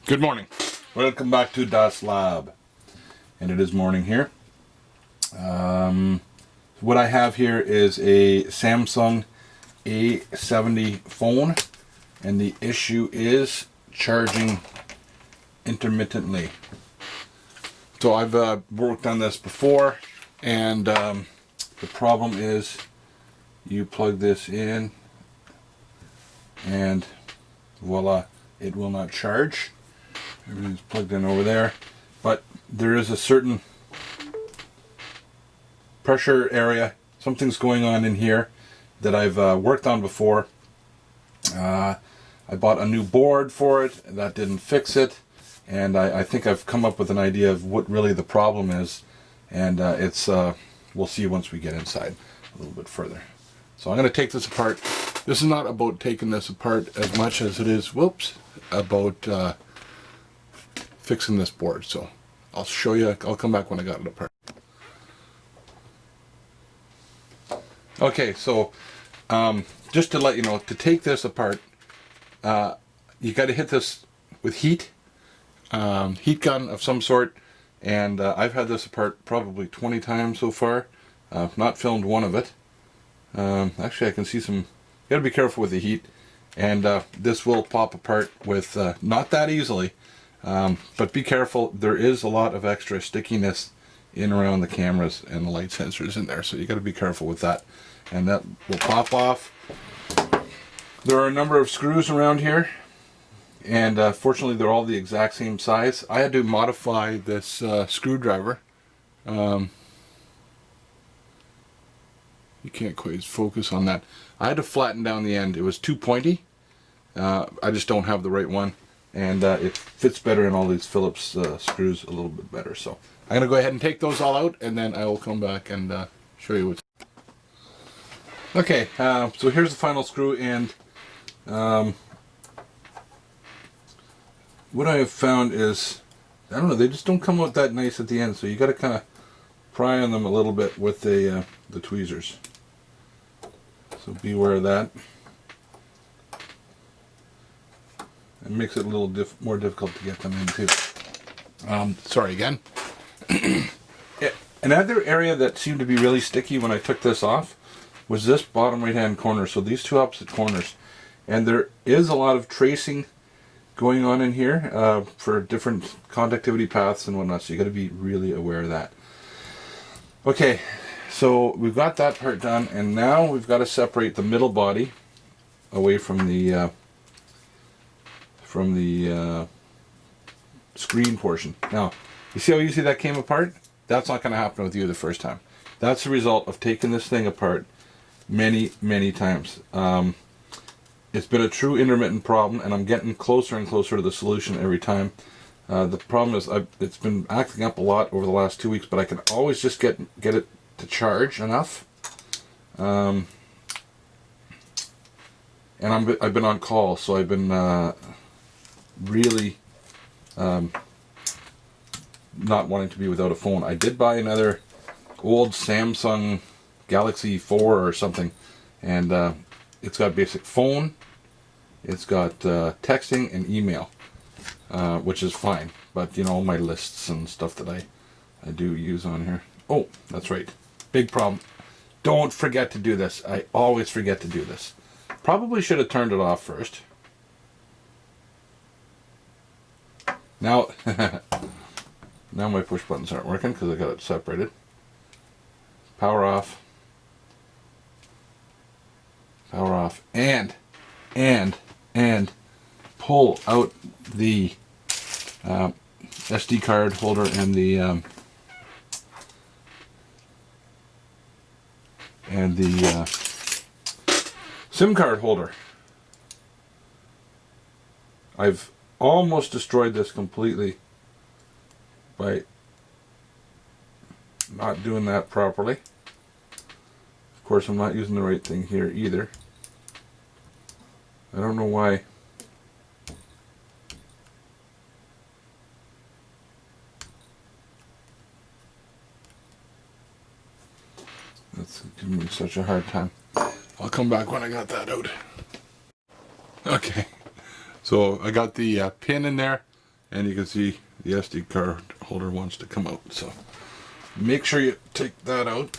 Good morning. Welcome back to Das Lab. And it is morning here. What I have here is a Samsung A70 phone. And the issue is charging intermittently. So I've worked on this before. And the problem is you plug this in. And voila, it will not charge. Everything's plugged in over there, but there is a certain pressure area. Something's going on in here that I've worked on before. I bought a new board for it. That didn't fix it, and I think I've come up with an idea of what really the problem is, and we'll see once we get inside a little bit further. So I'm going to take this apart. This is not about taking this apart as much as it is, about fixing this board. So I'll show you, I'll come back when I got it apart. Okay, so just to let you know, to take this apart, you got to hit this with heat gun of some sort, and I've had this apart probably 20 times so far. Not filmed one of it. Actually, I can see some. You got to be careful with the heat, and this will pop apart with not that easily. But be careful, there is a lot of extra stickiness in around the cameras and the light sensors in there, so you got to be careful with that, and that will pop off. There are a number of screws around here, and fortunately they're all the exact same size. I had to modify this screwdriver. You can't quite focus on that. I had to flatten down the end. It was too pointy. I just don't have the right one. And it fits better in all these Phillips screws a little bit better. So I'm going to go ahead and take those all out, and then I will come back and show you what's... Okay, so here's the final screw, and what I have found is, I don't know, they just don't come out that nice at the end, so you got to kind of pry on them a little bit with the tweezers. So beware of that. It makes it a little more difficult to get them into. Sorry again. Another area that seemed to be really sticky when I took this off was this bottom right hand corner. So these two opposite corners. And there is a lot of tracing going on in here for different conductivity paths and whatnot. So you got to be really aware of that. Okay, so we've got that part done, and now we've got to separate the middle body away from the screen portion. Now, you see how easy that came apart? That's not going to happen with you the first time. That's the result of taking this thing apart many, many times. It's been a true intermittent problem, and I'm getting closer and closer to the solution every time. The problem is it's been acting up a lot over the last 2 weeks, but I can always just get it to charge enough. And I've been on call, so I've been really not wanting to be without a phone. I did buy another old Samsung Galaxy 4 or something, and it's got basic phone, it's got texting and email, which is fine, but you know, my lists and stuff that I do use on here. Oh, that's right, big problem. Don't forget to do this. I always forget to do this. Probably should have turned it off first. Now, now my push buttons aren't working because I got it separated. Power off, and pull out the SD card holder and the SIM card holder. I've almost destroyed this completely by not doing that properly. Of course, I'm not using the right thing here either. I don't know why. That's giving me such a hard time. I'll come back when I got that out. Okay, so I got the pin in there, and you can see the SD card holder wants to come out. So make sure you take that out.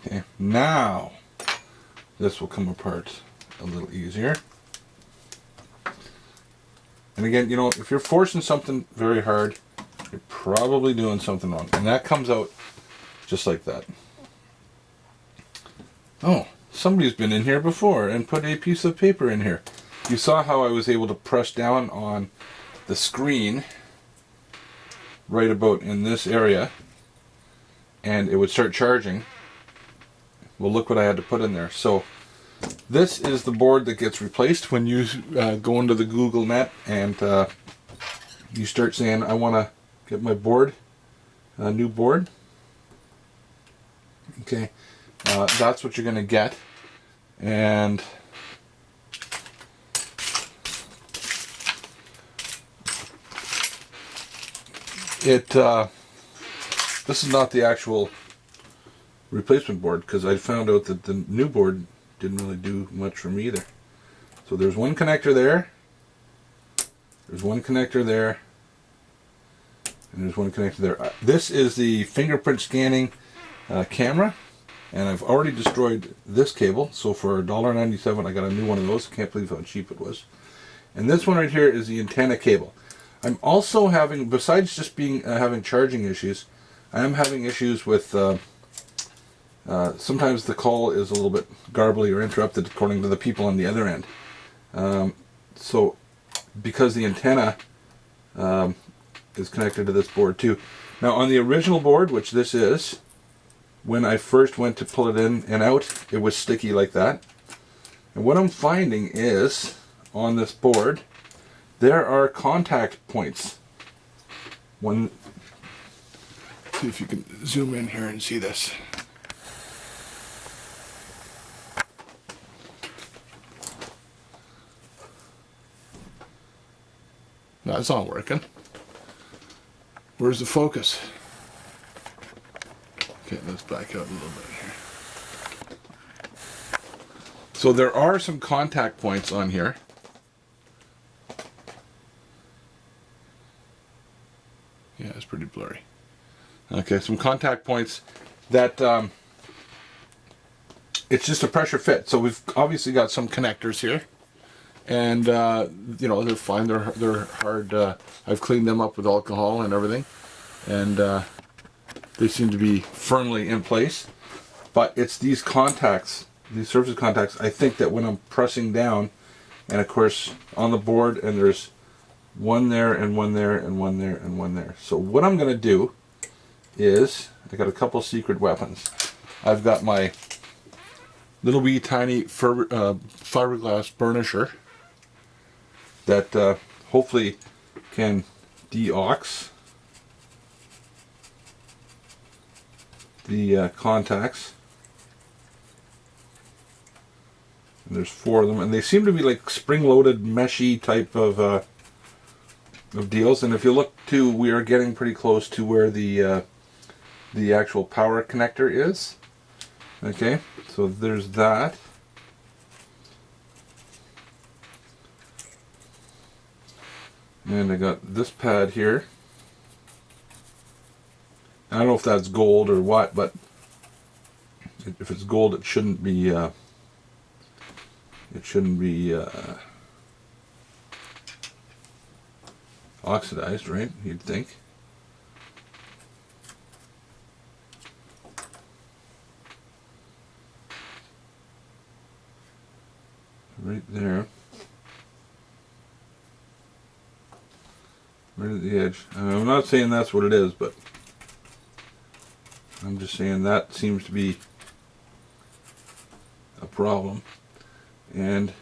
Okay, now this will come apart a little easier. And again, you know, if you're forcing something very hard, you're probably doing something wrong. And that comes out just like that. Oh, somebody's been in here before and put a piece of paper in here. You saw how I was able to press down on the screen right about in this area, and it would start charging. Well, look what I had to put in there. So this is the board that gets replaced when you go into the Google net and you start saying, I want to get my board, a new board. Okay, that's what you're going to get. And this is not the actual replacement board, because I found out that the new board didn't really do much for me either. So there's one connector there, there's one connector there, and there's one connector there. This is the fingerprint scanning camera, and I've already destroyed this cable. So for $1.97 I got a new one of those. Can't believe how cheap it was. And this one right here is the antenna cable. I'm also having, besides just being having charging issues, I am having issues with sometimes the call is a little bit garbly or interrupted according to the people on the other end. So because the antenna is connected to this board too. Now on the original board, which this is, when I first went to pull it in and out, it was sticky like that. And what I'm finding is, on this board, there are contact points. One, see if you can zoom in here and see this. No, it's not working. Where's the focus? Okay, let's back out a little bit here. So there are some contact points on here. Yeah, it's pretty blurry. Okay, some contact points that it's just a pressure fit. So we've obviously got some connectors here. And you know, they're fine. They're hard. I've cleaned them up with alcohol and everything, and they seem to be firmly in place. But it's these contacts, these surface contacts. I think that when I'm pressing down, and of course on the board, and there's one there and one there and one there and one there. So what I'm going to do is, I got a couple secret weapons. I've got my little wee tiny fiberglass burnisher that hopefully can de-ox the contacts. And there's 4 of them, and they seem to be like spring-loaded, meshy type of deals. And if you look too, we are getting pretty close to where the actual power connector is. Okay, so there's that. And I got this pad here. I don't know if that's gold or what, but if it's gold, it shouldn't be oxidized, right? You'd think. Right there. Right at the edge. I'm not saying that's what it is, but I'm just saying that seems to be a problem. And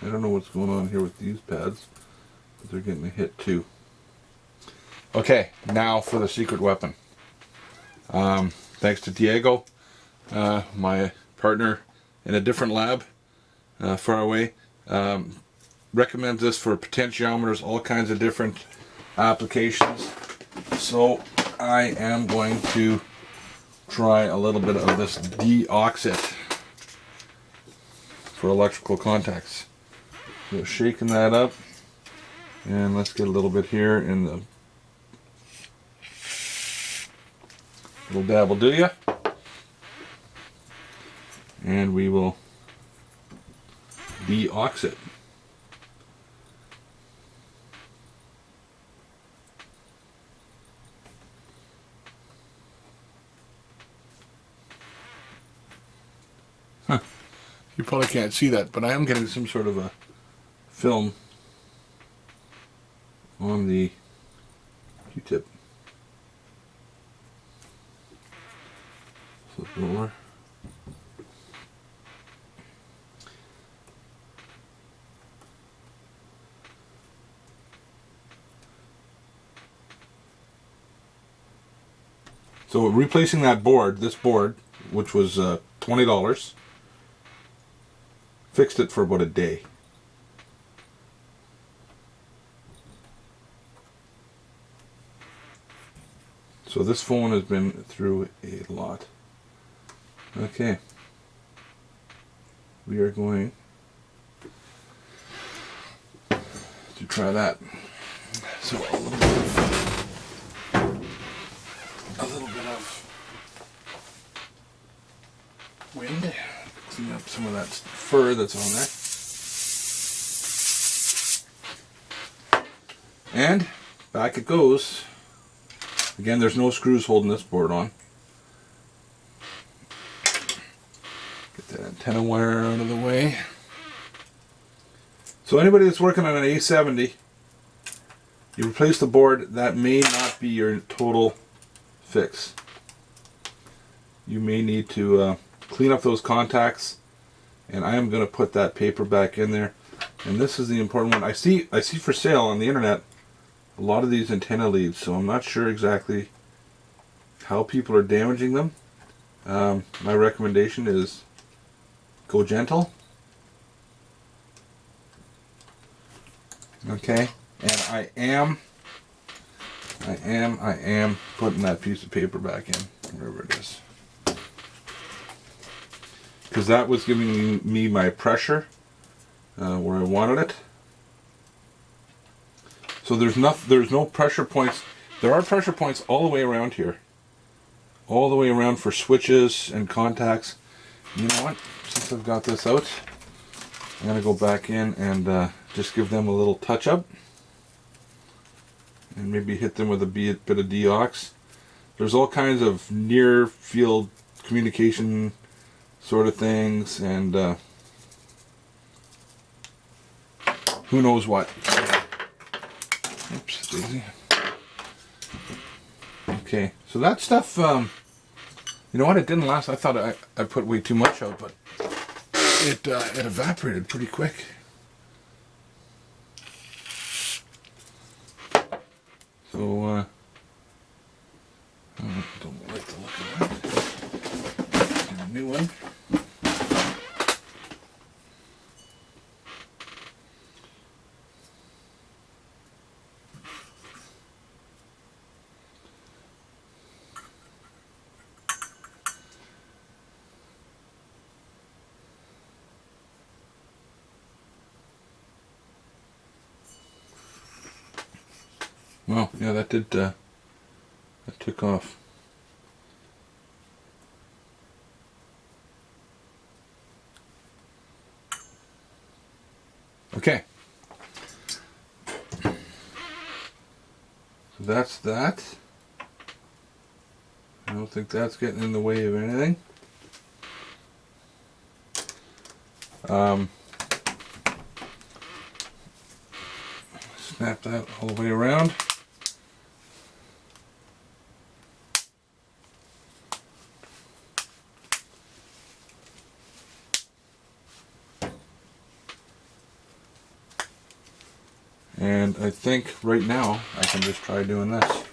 I don't know what's going on here with these pads, but they're getting a hit too. Okay, now for the secret weapon. Thanks to Diego, my partner in a different lab far away, recommends this for potentiometers, all kinds of different applications. So I am going to try a little bit of this de-ox it for electrical contacts. So shaking that up, and let's get a little bit here in the little dab will do ya. And we will de-ox it. Huh. You probably can't see that, but I am getting some sort of a film on the Q-tip. Flip it over. So replacing that board, this board, which was $20, fixed it for about a day. So this phone has been through a lot. Okay. We are going to try that. So a little bit of wind. Clean up some of that fur that's on there. And back it goes. Again, there's no screws holding this board on. Get that antenna wire out of the way. So anybody that's working on an A70, you replace the board, that may not be your total fix. You may need to clean up those contacts, and I am going to put that paper back in there. And this is the important one. I see for sale on the internet a lot of these antenna leads, so I'm not sure exactly how people are damaging them. My recommendation is go gentle. Okay, and I am putting that piece of paper back in, wherever it is, because that was giving me my pressure where I wanted it. So there's no pressure points. There are pressure points all the way around here, all the way around for switches and contacts. You know what? Since I've got this out, I'm gonna go back in and just give them a little touch up, and maybe hit them with a bit of deox. There's all kinds of near field communication sort of things, and who knows what. Oops, daisy. Okay, so that stuff, you know what, it didn't last. I thought I put way too much out, but it evaporated pretty quick. So, I don't like the look of that. Get a new one. Well, yeah, that did, that took off. Okay. So that's that. I don't think that's getting in the way of anything. Snap that all the way around. And I think right now I can just try doing this.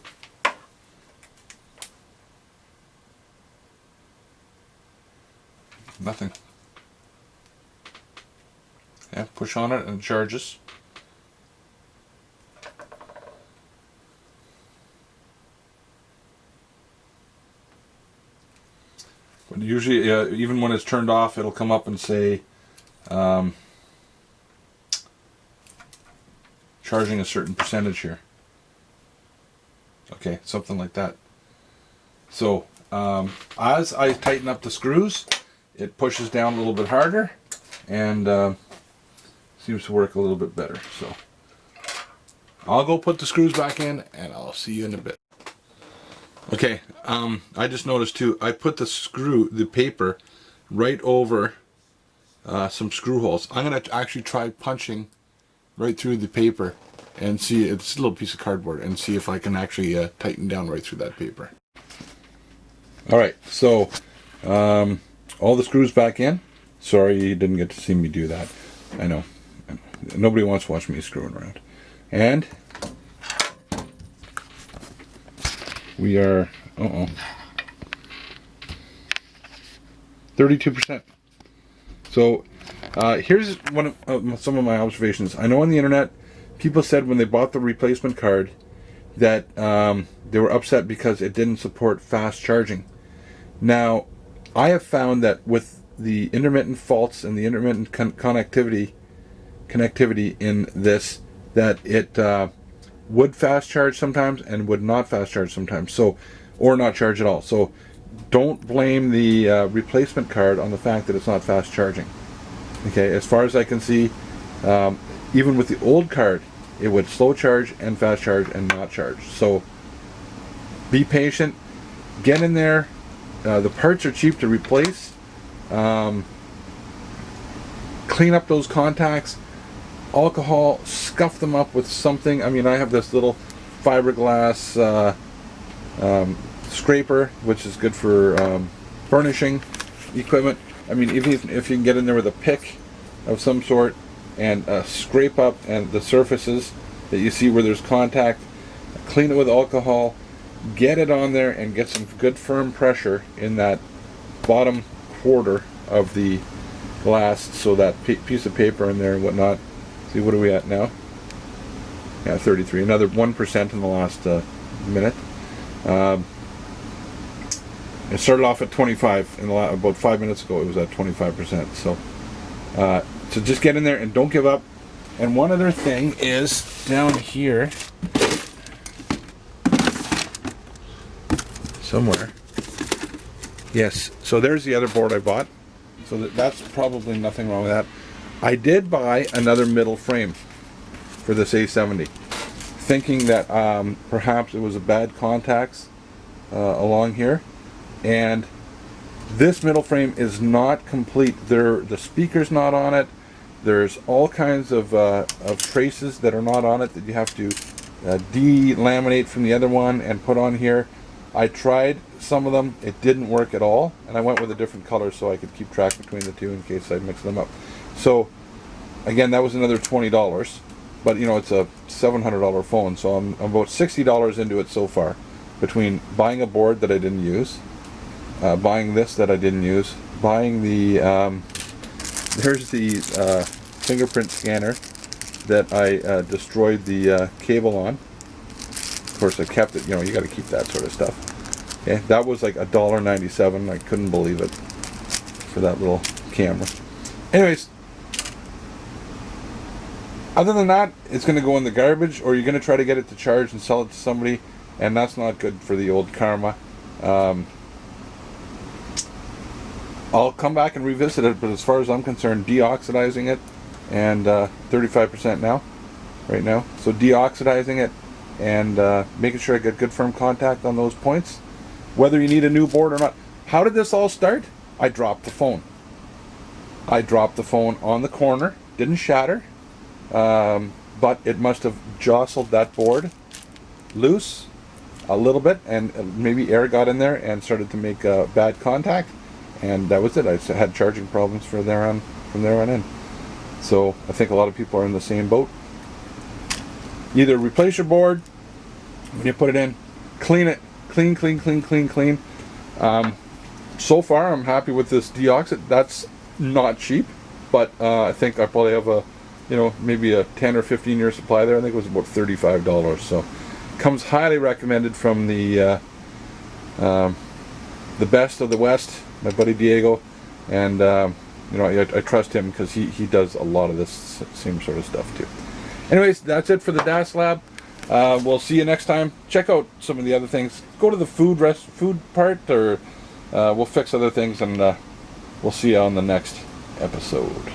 Nothing. Yeah, push on it and it charges. But usually, even when it's turned off, it'll come up and say charging a certain percentage here. Okay, something like that. So as I tighten up the screws, it pushes down a little bit harder and seems to work a little bit better. So I'll go put the screws back in and I'll see you in a bit. Okay, I just noticed too, I put the paper right over some screw holes. I'm going to actually try punching right through the paper and see, it's a little piece of cardboard, and see if I can actually tighten down right through that paper. Alright, so all the screws back in. Sorry you didn't get to see me do that. I know. Nobody wants to watch me screwing around. And we are, 32%. So here's some of my observations. I know on the internet, people said when they bought the replacement card that they were upset because it didn't support fast charging. Now, I have found that with the intermittent faults and the intermittent connectivity in this, that it would fast charge sometimes and would not fast charge sometimes. So, or not charge at all. So, don't blame the replacement card on the fact that it's not fast charging. Okay, as far as I can see, even with the old card, it would slow charge and fast charge and not charge. So, be patient. Get in there. The parts are cheap to replace. Clean up those contacts. Alcohol, scuff them up with something. I mean, I have this little fiberglass scraper, which is good for burnishing equipment. I mean, even if you can get in there with a pick of some sort and scrape up and the surfaces that you see where there's contact, clean it with alcohol, get it on there and get some good firm pressure in that bottom quarter of the glass, so that piece of paper in there and whatnot. See, what are we at now? Yeah, 33. Another 1% in the last minute. It started off at 25 in about 5 minutes ago. It was at 25%. So just get in there and don't give up. And one other thing is down here somewhere. Yes. So there's the other board I bought. So that's probably nothing wrong with that. I did buy another middle frame for this A70, thinking that perhaps it was a bad contacts along here, and this middle frame is not complete. The speaker's not on it. There's all kinds of traces that are not on it that you have to delaminate from the other one and put on here. I tried some of them. It didn't work at all, and I went with a different color so I could keep track between the two in case I mix them up. So again, that was another $20, but you know, it's a $700 phone, so I'm about $60 into it so far, between buying a board that I didn't use, buying this that I didn't use, buying the there's the fingerprint scanner that I destroyed the cable on. Of course, I kept it. You know, you got to keep that sort of stuff. Okay, that was like $1.97. I couldn't believe it for that little camera. Anyways, other than that, it's going to go in the garbage, or you're going to try to get it to charge and sell it to somebody, and that's not good for the old karma. I'll come back and revisit it, but as far as I'm concerned, deoxidizing it, and 35% now, right now. So deoxidizing it and making sure I get good firm contact on those points, whether you need a new board or not. How did this all start? I dropped the phone. I dropped the phone on the corner, didn't shatter, but it must have jostled that board loose a little bit, and maybe air got in there and started to make bad contact, and that was it. I had charging problems from there on in. So I think a lot of people are in the same boat. Either replace your board when you put it in, clean it, clean. So far, I'm happy with this deoxit. That's not cheap, but I think I probably have maybe a 10 or 15 year supply there. I think it was about $35. So comes highly recommended from the best of the West, my buddy Diego, and I trust him because he does a lot of this same sort of stuff too. Anyways, that's it for the DAS Lab. We'll see you next time. Check out some of the other things. Go to the food part, or we'll fix other things, and we'll see you on the next episode.